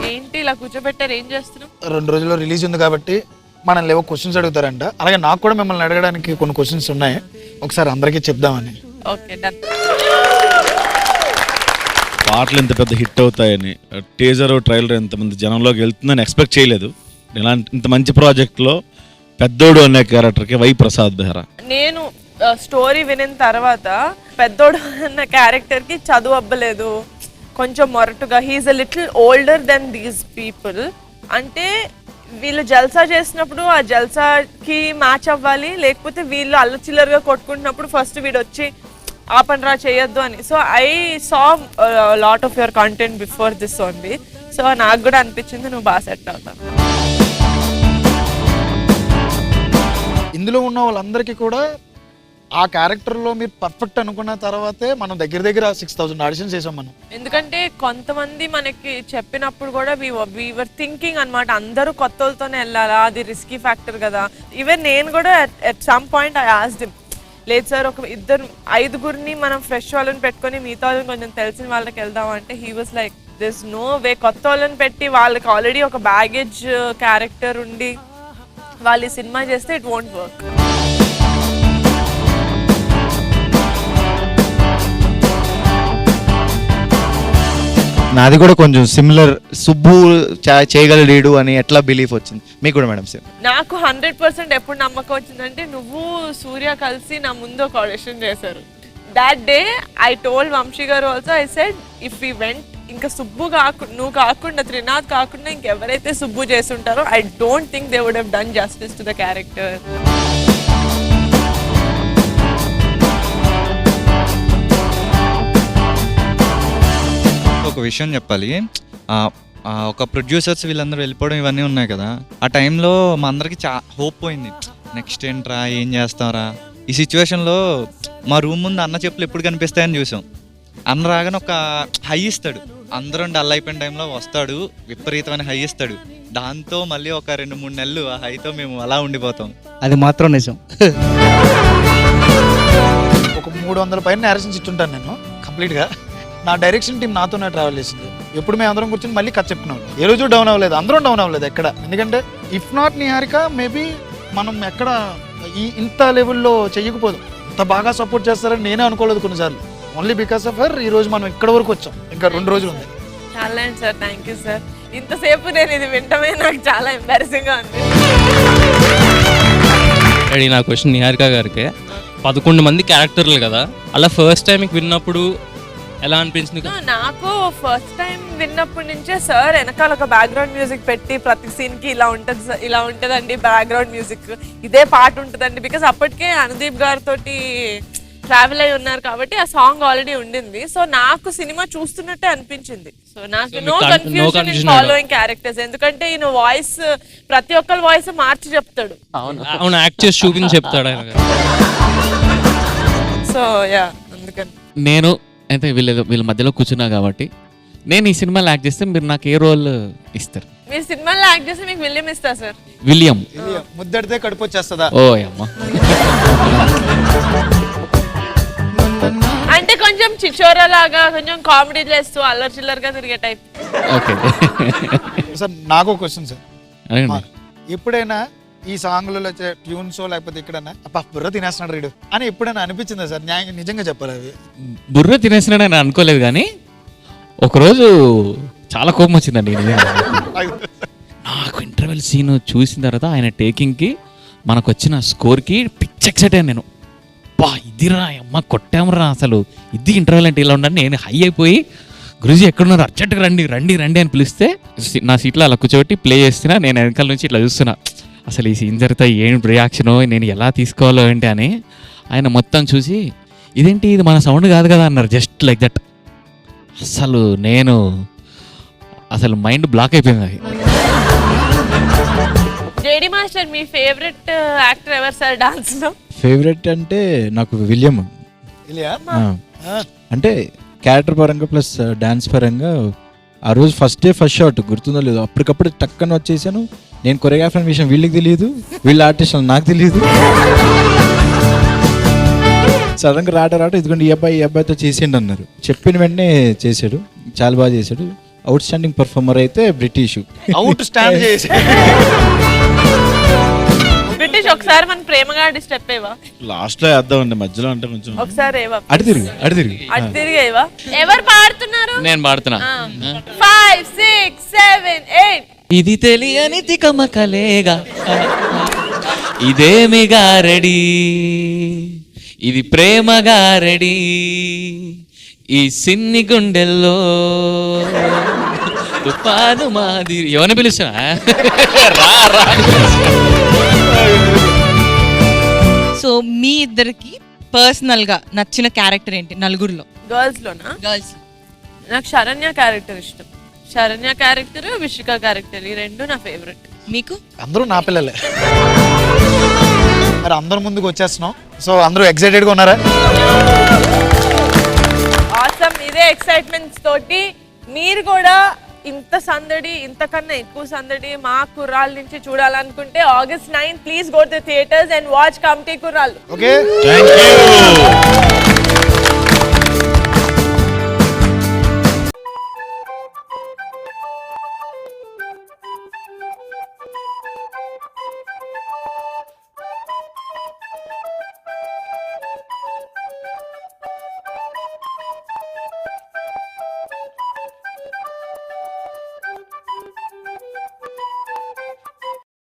ఏంటి ఇలా కూర్చోబెట్టారు, ఏం చేస్తున్నావు? 2 రోజుల్లో రిలీజ్ ఉంది కాబట్టి మనల్ని ఏవో క్వశ్చన్స్ అడుగుతారంట. అలాగే నాకు కూడా మిమ్మల్ని అడగడానికి కొన్ని క్వశ్చన్స్ ఉన్నాయి, ఒకసారి అందరికీ చెప్దామని. Okay done. పాటలు ఇంత పెద్ద హిట్ అవుతాయని, టీజర్ ట్రైలర్ ఎంతమంది జనంలోకి వెళ్తుందని ఎక్స్పెక్ట్ చేయలేదు. ఇలాంటి ఇంత మంచి ప్రాజెక్ట్లో పెద్దోడు అనే క్యారెక్టర్కి వై ప్రసాద్ బెహ్రా. నేను స్టోరీ వినిన తర్వాత పెద్దోడు అన్న క్యారెక్టర్కి చదువు అవ్వలేదు, కొంచెం మొరటుగా, he's a little older than these people. అంటే వీళ్ళు జల్సా చేసినప్పుడు ఆ జల్సాకి మ్యాచ్ అవ్వాలి, లేకపోతే వీళ్ళు అల్లచిల్లరుగా కొట్టుకుంటున్నప్పుడు ఫస్ట్ వీడు వచ్చి ఆపనరా చేయొద్దు అని. So I saw lot of your content before this only. So నాకు కూడా అనిపించింది నువ్వు బాగా సెట్ అవుతావు. ఇందులో ఉన్న వాళ్ళందరికీ కూడా ఆ క్యారెక్టర్లో మీరు పర్ఫెక్ట్ అనుకున్న తర్వాతే మనం దగ్గర 6000 ఆడిషన్స్ చేసాం మనం. ఎందుకంటే కొంతమంది మనకి చెప్పినప్పుడు కూడా వీఆర్ థింకింగ్ అనమాట, అందరూ కొత్త వాళ్ళతోనే వెళ్ళాలా, అది రిస్కీ ఫ్యాక్టర్ కదా. ఈవెన్ నేను కూడా at some point I asked him, లేదు సార్ ఒక 5-6 మనం ఫ్రెష్ వాళ్ళని పెట్టుకొని మిగతా వాళ్ళని కొంచెం తెలిసిన వాళ్ళకి వెళ్దాం అంటే he was like this no way. కొత్త వాళ్ళని పెట్టి వాళ్ళకి ఆల్రెడీ ఒక బ్యాగేజ్ క్యారెక్టర్ ఉండి వాళ్ళు ఈ సినిమా చేస్తే ఇట్ వోంట్ వర్క్. నాది కూడా కొంచెం సిమిలర్, సుబ్బు చేయగలడు అని ఎట్లా బిలీఫ్ వచ్చింది మీకు కూడా మేడం? సేమ్ నాకు 100% ఎప్పుడు నమ్మకం వచ్చిందంటే నువ్వు సూర్య కలిసి నా ముందు ఒక ఆడిషన్ చేశారు. That day I told Vamshi garu also, I said if we went, ఇంకా సుబ్బు నువ్వు కాకుండా త్రినాథ్ కాకుండా ఇంకెవరైతే సుబ్బు చేస్తుంటారో I don't think they would have done justice to the character. ఒక విషయం చెప్పాలి, ఒక ప్రొడ్యూసర్స్ వీళ్ళందరూ వెళ్ళిపోవడం ఇవన్నీ ఉన్నాయి కదా, ఆ టైంలో మా అందరికి హోప్ పోయింది. నెక్స్ట్ ఏంట్రా, ఏం చేస్తారా? ఈ సిచ్యువేషన్లో మా రూమ్ ముందు అన్న చెప్పులు ఎప్పుడు కనిపిస్తాయని చూసాం. అన్న రాగానే ఒక హై ఇస్తాడు, అందరం డల్ అయిపోయిన టైంలో వస్తాడు, విపరీతమైన హై ఇస్తాడు. దాంతో మళ్ళీ ఒక 2-3 నెలలు ఆ హైతో మేము అలా ఉండిపోతాం. అది మాత్రం నిజం. ఒక 300 పైన నేరేషన్స్ ఇచ్చుంటాను నేను కంప్లీట్గా. నా డైరెక్షన్ టీం నాతోనే ట్రావెల్ చేసింది. ఎప్పుడు మేము అందరం కూర్చొని మళ్ళీ కథ చెప్పుకున్నాం. ఏ రోజు డౌన్ అవ్వలేదు, అందరం డౌన్ అవ్వలేదు ఎక్కడ. ఎందుకంటే ఇఫ్ నాట్ నిహారిక మేబీ మనం ఎక్కడ ఇంత లెవెల్లో చెయ్యకపోదు. ఇంత బాగా సపోర్ట్ చేస్తారని నేనే అనుకోలేదు కొన్నిసార్లు. ఓన్లీ బికాస్ ఆఫ్ హర్ ఈ రోజు మనం ఇక్కడ వరకు వచ్చాం. ఇంకా 2 రోజులు ఉంది. చాలా సార్, థ్యాంక్ యూ సార్. ఇంతసేపు నేను ఇది వింటమే నాకు చాలా ఎంబారసింగ్గా ఉంది. నా క్వశ్చన్ నిహారిక గారికి, 11 మంది క్యారెక్టర్లు కదా, అలా ఫస్ట్ టైం విన్నప్పుడు ఎలా అనిపించింది? నాకు ఫస్ట్ టైం విన్నప్పటి నుంచే సార్ వెనకాల ఒక బ్యాక్గ్రౌండ్ మ్యూజిక్ పెట్టి ప్రతి సీన్కి ఇలా ఉంటుందండి బ్యాక్గ్రౌండ్ మ్యూజిక్, ఇదే పాట ఉంటుందండి. బికాస్ అప్పటికే అనుదీప్ గారితో ట్రావెల్ అయి ఉన్నారు కాబట్టి ఆ సాంగ్ ఆల్రెడీ ఉండింది. సో నాకు సినిమా చూస్తున్నట్టే అనిపించింది. సో నాకు no confusion in following characters. ఎందుకంటే ఈయన వాయిస్ ప్రతి ఒక్కరి వాయిస్ మార్చి చెప్తాడు. అవును, యాక్ట్ చేసి చూపించి చెప్తాడు ఆయన. సో యా, అందుకని నేను అయితే వీళ్ళ మధ్యలో కూర్చున్నా కాబట్టి నేను ఈ సినిమాలో యాక్ట్ చేస్తే మీరు నాకు ఏ రోల్ ఇస్తారు? మీరు సినిమాలో యాక్ట్ చేస్తే మీకు విలియం ఇస్తా సార్. విలియం ముద్దడితే కడుపు వచ్చేస్తుందా? ఓ అమ్మా. అంటే కొంచెం చిచోరా లాగా, కొంచెం కామెడీ చేస్తూ అల్లరి చిల్లరగా తిరిగే టైప్. ఓకే సార్ నాకు క్వశ్చన్ సార్, అడగండి. ఎప్పుడైనా ఈ సాంగ్లలో ట్యూన్స్ లేకపోతే ఎక్కడైనా అప్ప బుర్ర తినేస్తున్నాడు రీడు అని ఎప్పుడైనా అనిపించిందా సార్? నిజంగా చెప్పాలి. అవి బుర్ర తినేసినాడు అని అనుకోలేదు, కానీ ఒకరోజు చాలా కోపం వచ్చిందండి. నాకు ఇంటర్వెల్ సీన్ చూసిన తర్వాత ఆయన టేకింగ్కి మనకు వచ్చిన స్కోర్కి పిచ్ ఎక్సైట్ అయ్యాను నేను. బా ఇదిరా అమ్మ కొట్టామరా, అసలు ఇది ఇంటర్వెల్ అంటే ఇలా ఉండండి. నేను హై అయిపోయి గురూజీ ఎక్కడున్నారు, అర్జెంట్గా రండి రండి రండి అని పిలిస్తే నా సీట్లో అలా కూర్చోబెట్టి ప్లే చేస్తున్నా. నేను వెనకాల నుంచి ఇట్లా చూస్తున్నా, అసలు ఈ సీన్ జరిగితే ఏం రియాక్షనో, నేను ఎలా తీసుకోవాలో ఏంటి అని. ఆయన మొత్తం చూసి ఇదేంటి ఇది మన సౌండ్ కాదు కదా అన్నారు, జస్ట్ లైక్ దట్. అసలు మైండ్ బ్లాక్ అయిపోయింది అది. జేడి మాస్టర్, మీ ఫేవరెట్ యాక్టర్ ఎవరు సార్ డాన్స్ లో? ఫేవరెట్ అంటే నాకు విలియం. అంటే క్యారెక్టర్ పరంగా ప్లస్ డాన్స్ పరంగా ఆ రోజు ఫస్ట్ షాట్ గుర్తుందో లేదు, అప్పటికప్పుడు టక్కన వచ్చేసాను. నేను కొరియోగ్రాఫర్ విషయం వీళ్ళకి తెలియదు, వీళ్ళ ఆర్టిస్ట్ నాకు తెలియదు. సడన్గా రాట ఇదిగోండి ఈ అబ్బాయితో చేసేయండి అన్నారు. చెప్పిన వెంటనే చేశాడు, చాలా బాగా చేశాడు. అవుట్ స్టాండింగ్ పర్ఫార్మర్ అయితే బ్రిటిష్. అవుట్ స్టాండ్ చేసి బ్రిటిష్ ఒకసారి మన ప్రేమగా స్టెప్ ఏవా లాస్ట్లో వేద్దామండి, మధ్యలో అంటే కొంచెం ఒకసారి ఏవా అటు తిరిగి అటు తిరిగి ఏవా ఎవరు పాడుతున్నారు? నేను పాడుతున్నా. 5 6 7 8 ఇది తెలియని తికమకలేగా, ఇదేమి గారడి, ఇది ప్రేమ గారడి, ఈ సిన్ని గుండెల్లో తుఫాను మాదిరి. ఎవరిని పిలుస్తా రా రా. సో మీ ఇద్దరికి పర్సనల్ గా నచ్చిన క్యారెక్టర్ ఏంటి నలుగురిలో? గర్ల్స్ లోనా? గర్ల్స్ నాకు శరణ్య క్యారెక్టర్ ఇష్టం. శరణ్య క్యారెక్టర్, విషిక క్యారెక్టర్, ఈ రెండు నా ఫేవరెట్. మీకు? అందరూ నా పిల్లలే. మరి అందరూ ముందుకు వచ్చేస్తున్నాం, సో అందరూ ఎక్సైటెడ్ గా ఉన్నారా? ఆసమ్. ఇదే ఎక్సైట్మెంట్స్ తోటి మీరు కూడా ఇంత సందడి, ఇంతకన్నా ఎక్కువ సందడి మా కుర్రాళ్ళ నుంచి చూడాలనుకుంటే August 9 please go to theatres and watch Committee Kurrollu. Okay, thank you.